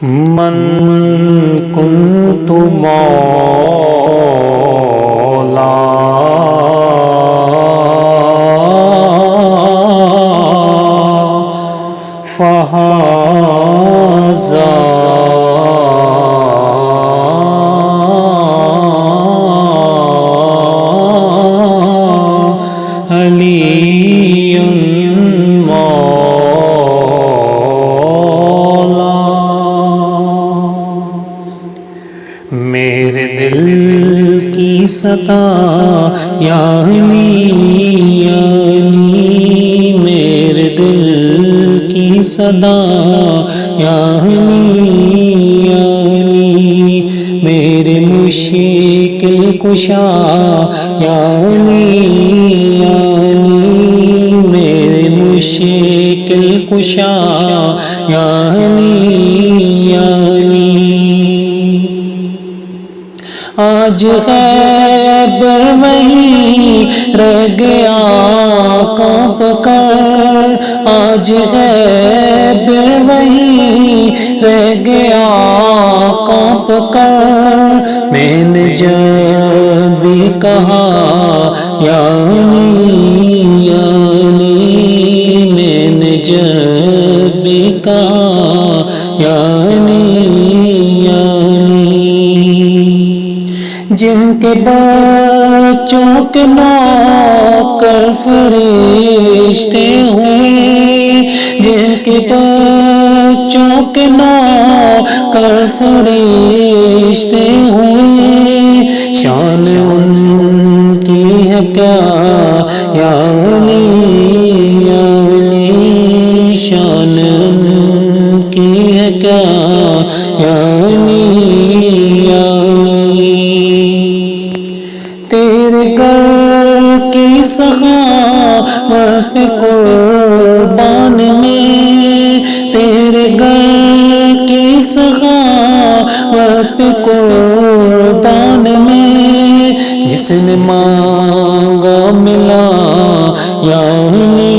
من كنت مولا فهذا علی مولا۔ میرے دل کی صدا یا علی یا علی، میرے دل کی صدا یا علی یا علی، میرے مشکل کشا یا علی یا علی، میرے مشکل کشا یا علی یا علی۔ آج غیب وہی رہ گیا کانپ کر، آج غیب وہی رہ گیا کانپ کر، میں نے جب بھی کہا یا علی یا علی، میں نے جب بھی کہا یا علی یا علی۔ جن کے بچوں کے نوکر فرشتے ہوئے، جن کے بچوں کے نوکر فرشتے ہوئے، شان ان کی ہے کیا یا علی یا علی، شان ان کی ہے کیا یا علی یا علی۔ تیرے گھر کی سخاوت پہ قربان میں، تیرے گھر کی سخاوت پہ قربان میں، جس نے مانگا ملا یا علی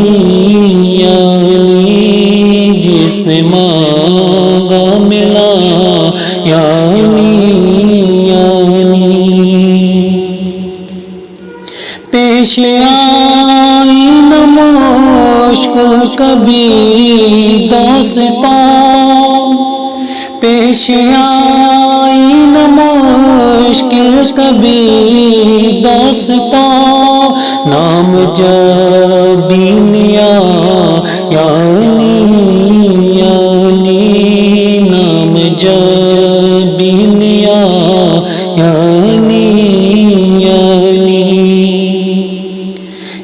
یا علی، جس نے مانگا ملا یا علی یا علی۔ پیش آئی نہ مشکل کبھی دوست پا، پیش آئی نہ مشکل کبھی دوستا، نام جب بھی لیا یا علی یا علی، نام جب بھی لیا یا علی یا علی۔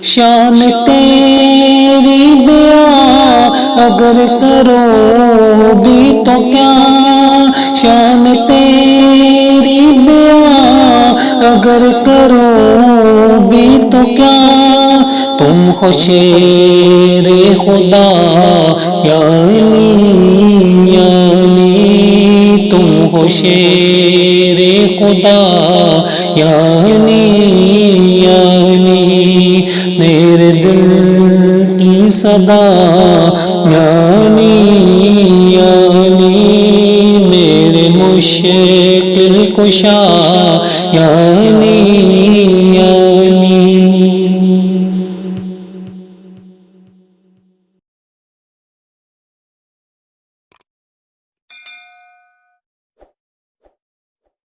شان تیری بیان اگر کرو بھی تو کیا، شان تیری بیان اگر کرو بھی تو کیا، تم ہو شیر خدا یا علی یا علی، تم ہو شیر خدا یا علی یا علی۔ میرے دل کی صدا یا علی یا علی، میرے مشکل کشا یا علی یا